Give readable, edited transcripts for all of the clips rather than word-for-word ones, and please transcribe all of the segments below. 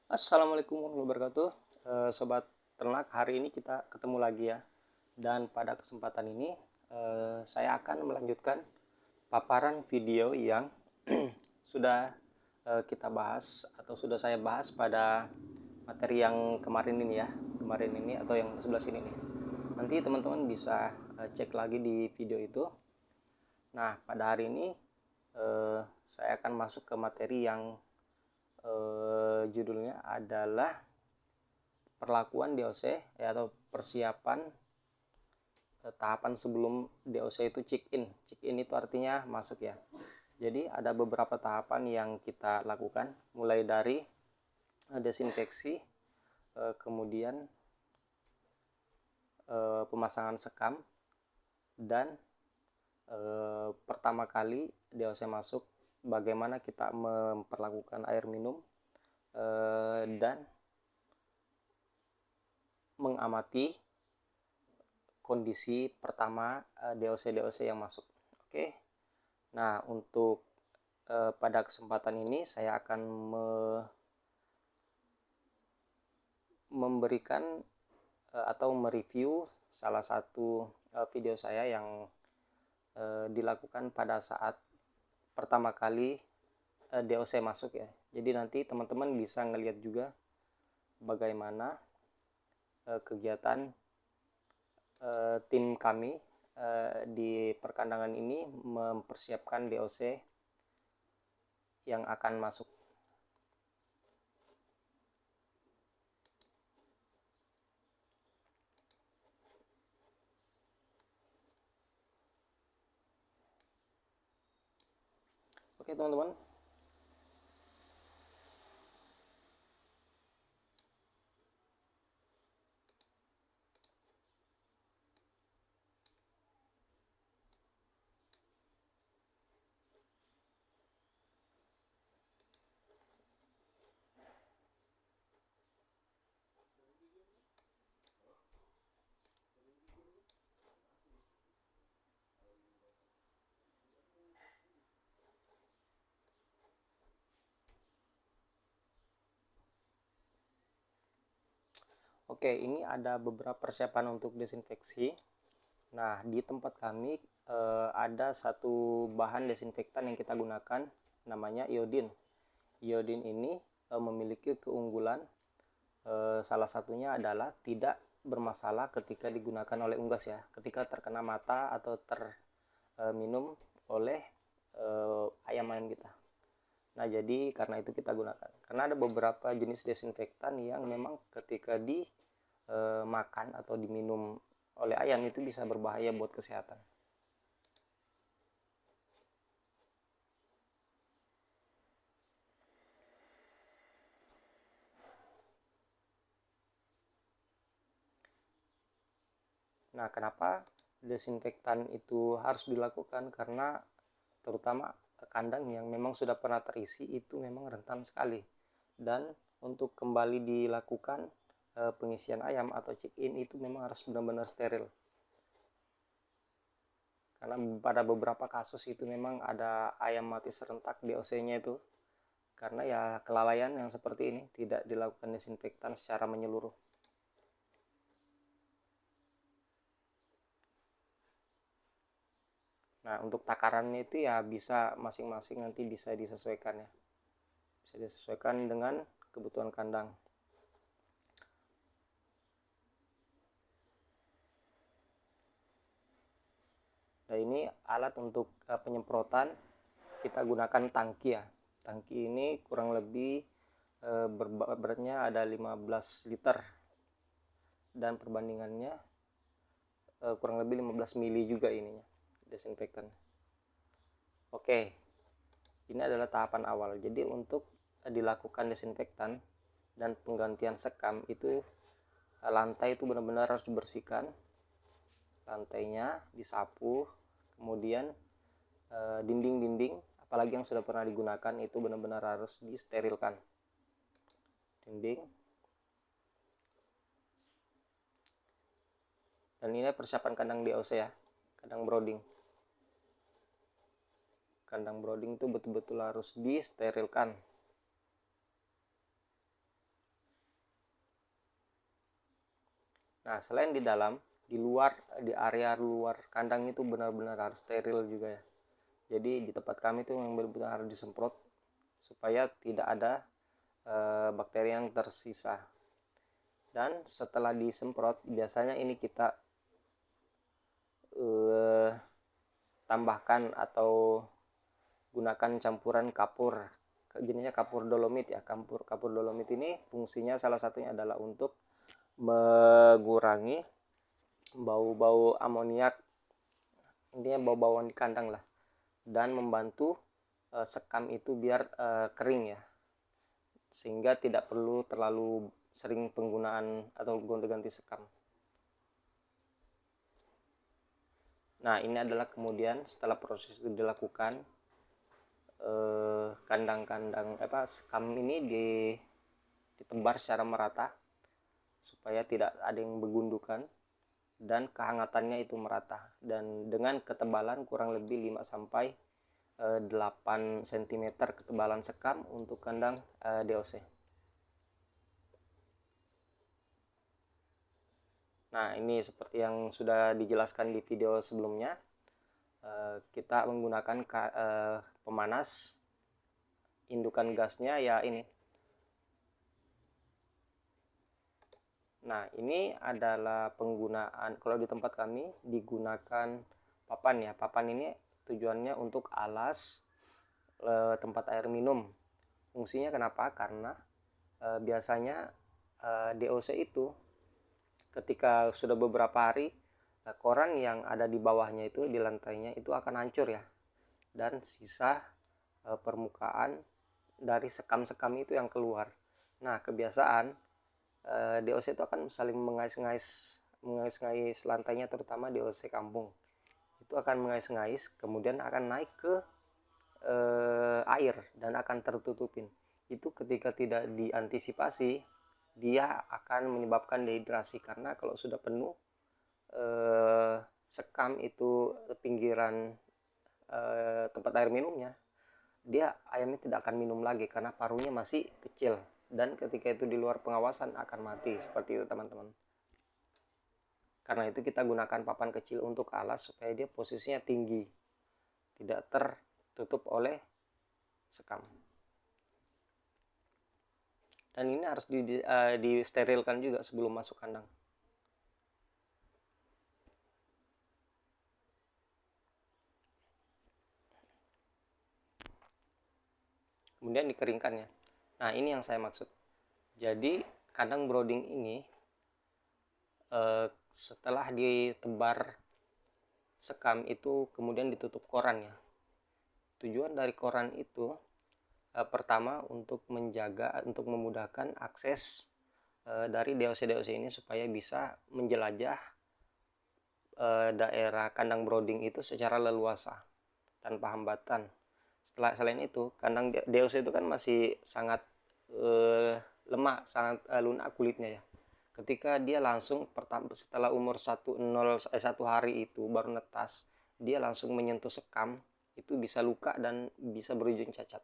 Assalamualaikum warahmatullahi wabarakatuh. Sobat ternak, hari ini kita ketemu lagi ya. Dan pada kesempatan ini saya akan melanjutkan paparan video yang sudah kita bahas atau sudah saya bahas pada materi yang kemarin ini ya. Kemarin ini atau yang sebelah sini nih. Nanti teman-teman bisa cek lagi di video itu. Nah, pada hari ini eh, saya akan masuk ke materi yang judulnya adalah perlakuan DOC ya, atau persiapan tahapan sebelum DOC itu check in. Check in itu artinya masuk ya. Jadi ada beberapa tahapan yang kita lakukan, mulai dari desinfeksi, kemudian pemasangan sekam, dan pertama kali DOC masuk, bagaimana kita memperlakukan air minum, dan mengamati kondisi pertama DOC yang masuk. Oke. Nah, untuk pada kesempatan ini saya akan memberikan atau mereview salah satu video saya yang dilakukan pada saat pertama kali DOC masuk ya. Jadi nanti teman-teman bisa ngelihat juga bagaimana kegiatan tim kami di perkandangan ini mempersiapkan DOC yang akan masuk. Oke teman-teman. Oke, ini ada beberapa persiapan untuk desinfeksi. Nah, di tempat kami ada satu bahan desinfektan yang kita gunakan, namanya iodin. Iodin ini memiliki keunggulan, salah satunya adalah tidak bermasalah ketika digunakan oleh unggas ya, ketika terkena mata atau terminum oleh ayam-ayam kita. Nah, jadi karena itu kita gunakan. Karena ada beberapa jenis desinfektan yang memang ketika dimakan atau diminum oleh ayam itu bisa berbahaya buat kesehatan. Nah, kenapa desinfektan itu harus dilakukan? Karena terutama kandang yang memang sudah pernah terisi itu memang rentan sekali. Dan untuk kembali dilakukan pengisian ayam atau check in itu memang harus benar-benar steril. Karena pada beberapa kasus itu memang ada ayam mati serentak DOC-nya itu karena ya kelalaian yang seperti ini, tidak dilakukan desinfektan secara menyeluruh. Nah, untuk takarannya itu ya bisa masing-masing nanti bisa disesuaikan ya. Bisa disesuaikan dengan kebutuhan kandang. Nah, ini alat untuk penyemprotan, kita gunakan tangki ya. Tangki ini kurang lebih beratnya ada 15 liter dan perbandingannya kurang lebih 15 mili juga ininya desinfektan. Oke, ini adalah tahapan awal. Jadi untuk dilakukan desinfektan dan penggantian sekam itu lantai itu benar-benar harus dibersihkan, lantainya disapu, kemudian dinding-dinding apalagi yang sudah pernah digunakan itu benar-benar harus disterilkan. Dinding. Dan ini persiapan kandang DOC ya, kandang brooding. Kandang brooding itu betul-betul harus disterilkan. Nah, selain di dalam, di luar, di area luar kandang itu benar-benar harus steril juga ya. Jadi di tempat kami itu yang benar-benar harus disemprot supaya tidak ada bakteri yang tersisa. Dan setelah disemprot, biasanya ini kita tambahkan atau gunakan campuran kapur, jenisnya kapur dolomit ya. Kapur dolomit ini fungsinya salah satunya adalah untuk mengurangi bau-bau amoniak, intinya bau-bauan di kandang lah, dan membantu sekam itu biar kering ya, sehingga tidak perlu terlalu sering penggunaan atau gonta-ganti sekam. Nah, ini adalah kemudian setelah proses itu dilakukan, kandang-kandang sekam ini ditebar secara merata supaya tidak ada yang bergundukan dan kehangatannya itu merata, dan dengan ketebalan kurang lebih 5 sampai 8 cm ketebalan sekam untuk kandang DOC. Nah, ini seperti yang sudah dijelaskan di video sebelumnya, kita menggunakan pemanas. Indukan gasnya ya ini. Nah, ini adalah penggunaan, kalau di tempat kami digunakan papan ya. Papan ini tujuannya untuk alas tempat air minum. Fungsinya kenapa? Karena biasanya DOC itu ketika sudah beberapa hari, koran yang ada di bawahnya itu, di lantainya itu akan hancur ya, dan sisa permukaan dari sekam-sekam itu yang keluar. Nah, kebiasaan DOC itu akan saling mengais-ngais lantainya, terutama DOC kampung itu akan mengais-ngais, kemudian akan naik ke air dan akan tertutupin. Itu ketika tidak diantisipasi, dia akan menyebabkan dehidrasi, karena kalau sudah penuh sekam itu pinggiran tempat air minumnya, dia ayamnya tidak akan minum lagi karena parunya masih kecil, dan ketika itu di luar pengawasan akan mati. Seperti itu teman-teman. Karena itu kita gunakan papan kecil untuk alas supaya dia posisinya tinggi, tidak tertutup oleh sekam. Dan ini harus disterilkan juga sebelum masuk kandang. Kemudian dikeringkan ya. Nah, ini yang saya maksud. Jadi kandang brooding ini setelah ditebar sekam itu kemudian ditutup koran ya. Tujuan dari koran itu pertama untuk menjaga, untuk memudahkan akses dari DOC-DOC ini supaya bisa menjelajah daerah kandang brooding itu secara leluasa tanpa hambatan. Selain itu, kandang DOC itu kan masih sangat lemah, sangat lunak kulitnya ya. Ketika dia langsung setelah umur 1 hari itu baru netas, dia langsung menyentuh sekam, itu bisa luka dan bisa berujung cacat.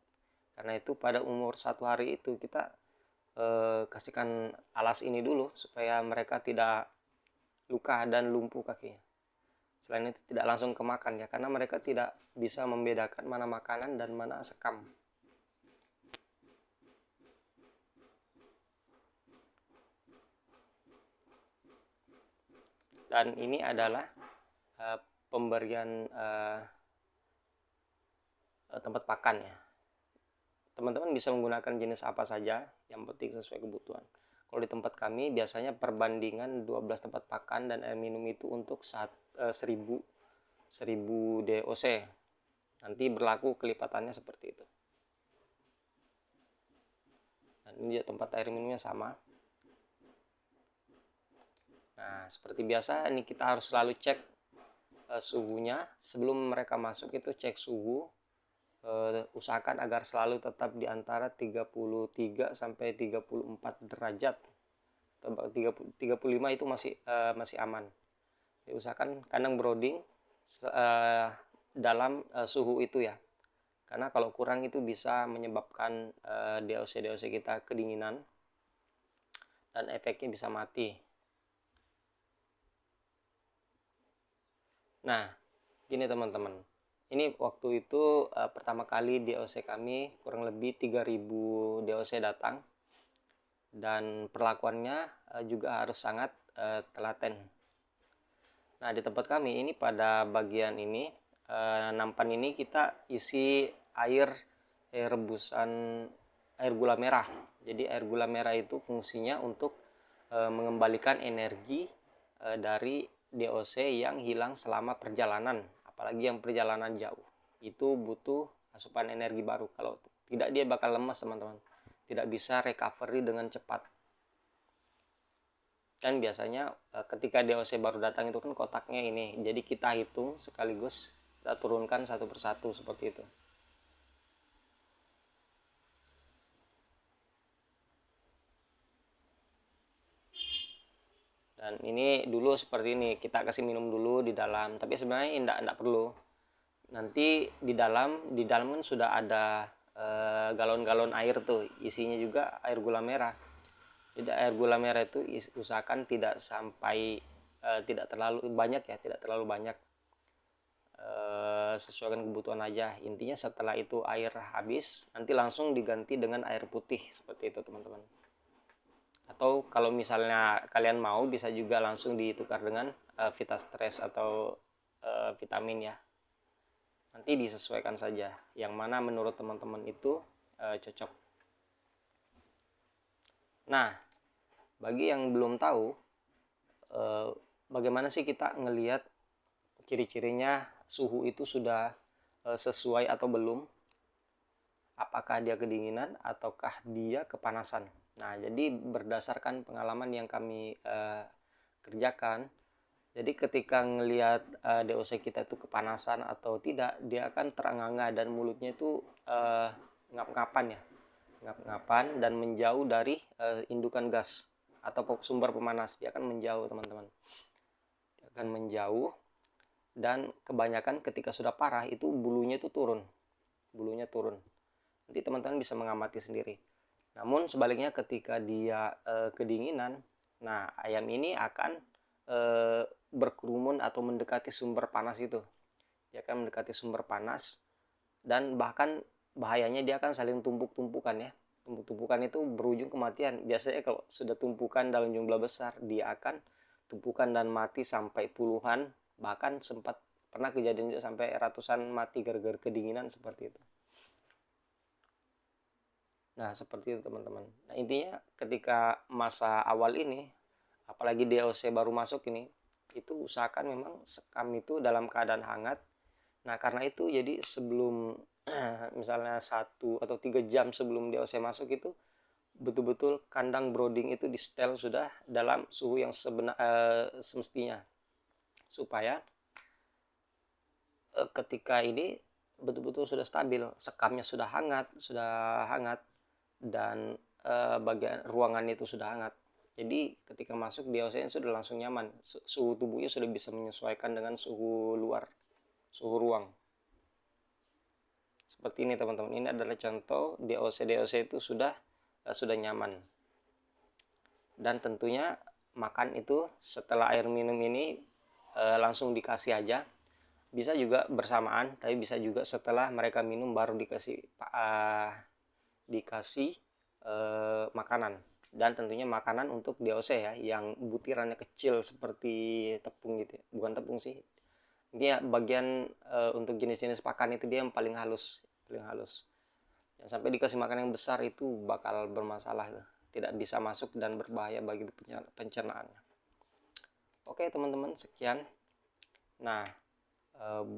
Karena itu pada umur 1 hari itu kita kasihkan alas ini dulu supaya mereka tidak luka dan lumpuh kakinya. Selain itu tidak langsung kemakan ya, karena mereka tidak bisa membedakan mana makanan dan mana sekam. Dan ini adalah pemberian tempat pakan ya. Teman-teman bisa menggunakan jenis apa saja, yang penting sesuai kebutuhan. Kalau di tempat kami biasanya perbandingan 12 tempat pakan dan air minum itu untuk 1000 DOC. Nanti berlaku kelipatannya seperti itu. Dan ini tempat air minumnya sama. Nah, seperti biasa ini kita harus selalu cek suhunya. Sebelum mereka masuk itu cek suhu. Usahakan agar selalu tetap di antara 33 sampai 34 derajat. 35 itu masih aman. Jadi, usahakan kandang brooding dalam suhu itu ya. Karena kalau kurang itu bisa menyebabkan DOC kita kedinginan dan efeknya bisa mati. Nah, gini teman-teman. Ini waktu itu pertama kali DOC kami kurang lebih 3000 DOC datang, dan perlakuannya juga harus sangat telaten. Nah, di tempat kami ini pada bagian ini nampan ini kita isi air rebusan air gula merah. Jadi air gula merah itu fungsinya untuk mengembalikan energi dari DOC yang hilang selama perjalanan, apalagi yang perjalanan jauh. Itu butuh asupan energi baru. Kalau tidak dia bakal lemas, teman-teman. Tidak bisa recovery dengan cepat. Kan biasanya ketika DOC baru datang itu kan kotaknya ini. Jadi kita hitung sekaligus, kita turunkan satu persatu seperti itu. Dan ini dulu seperti ini, kita kasih minum dulu di dalam, tapi sebenarnya enggak perlu. Nanti di dalam kan sudah ada galon-galon air tuh, isinya juga air gula merah. Jadi air gula merah itu usahakan tidak sampai tidak terlalu banyak ya, tidak terlalu banyak. Sesuaikan kebutuhan aja. Intinya setelah itu air habis, nanti langsung diganti dengan air putih seperti itu, teman-teman. Atau kalau misalnya kalian mau, bisa juga langsung ditukar dengan Vitastress atau vitamin ya. Nanti disesuaikan saja yang mana menurut teman-teman itu cocok. Nah, bagi yang belum tahu bagaimana sih kita ngelihat ciri-cirinya suhu itu sudah sesuai atau belum, apakah dia kedinginan ataukah dia kepanasan. Nah, jadi berdasarkan pengalaman yang kami kerjakan, jadi ketika ngelihat DOC kita itu kepanasan atau tidak, dia akan terengah-engah dan mulutnya itu ngap-ngapan ya, ngap-ngapan dan menjauh dari indukan gas atau sumber pemanas. Dia akan menjauh, teman-teman. Dia akan menjauh, dan kebanyakan ketika sudah parah itu bulunya itu turun. Bulunya turun. Nanti teman-teman bisa mengamati sendiri. Namun sebaliknya ketika dia kedinginan, nah ayam ini akan berkerumun atau mendekati sumber panas itu. Dia akan mendekati sumber panas, dan bahkan bahayanya dia akan saling tumpuk-tumpukan ya. Tumpuk-tumpukan itu berujung kematian. Biasanya kalau sudah tumpukan dalam jumlah besar, dia akan tumpukan dan mati sampai puluhan, bahkan sempat pernah kejadian juga sampai ratusan mati gara-gara kedinginan seperti itu. Nah, seperti itu teman-teman. Nah, intinya ketika masa awal ini, apalagi DOC baru masuk ini, itu usahakan memang sekam itu dalam keadaan hangat. Nah, karena itu jadi sebelum misalnya 1 atau 3 jam sebelum DOC masuk itu, betul-betul kandang brooding itu di setel sudah dalam suhu yang semestinya. Supaya ketika ini betul-betul sudah stabil, sekamnya sudah hangat, dan bagian ruangan itu sudah hangat. Jadi ketika masuk DOC sudah langsung nyaman, suhu tubuhnya sudah bisa menyesuaikan dengan suhu luar, suhu ruang. Seperti ini teman-teman. Ini adalah contoh DOC itu sudah nyaman. Dan tentunya makan itu setelah air minum ini langsung dikasih aja. Bisa juga bersamaan, tapi bisa juga setelah mereka minum baru dikasih makanan. Dan tentunya makanan untuk DOC ya, yang butirannya kecil seperti tepung gitu ya. Bukan tepung sih, dia bagian untuk jenis-jenis pakan itu dia yang paling halus. Yang sampai dikasih makan yang besar itu bakal bermasalah, tidak bisa masuk dan berbahaya bagi pencernaannya. Oke teman-teman, sekian. Nah,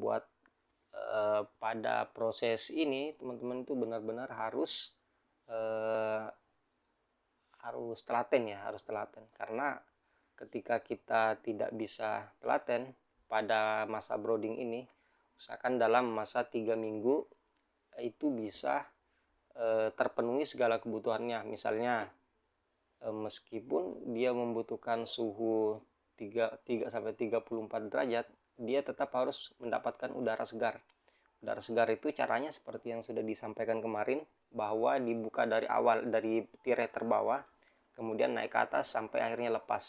buat pada proses ini teman-teman itu benar-benar harus telaten ya, harus telaten. Karena ketika kita tidak bisa telaten pada masa brooding ini, usahakan dalam masa 3 minggu itu bisa terpenuhi segala kebutuhannya. Misalnya meskipun dia membutuhkan suhu 3 sampai 34 derajat, dia tetap harus mendapatkan udara segar. Udara segar itu caranya seperti yang sudah disampaikan kemarin, bahwa dibuka dari awal, dari tirai terbawah, kemudian naik ke atas sampai akhirnya lepas.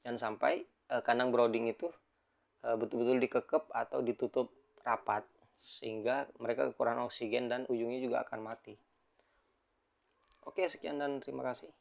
Dan sampai kandang brooding itu betul-betul dikekep atau ditutup rapat sehingga mereka kekurangan oksigen dan ujungnya juga akan mati. Oke, sekian dan terima kasih.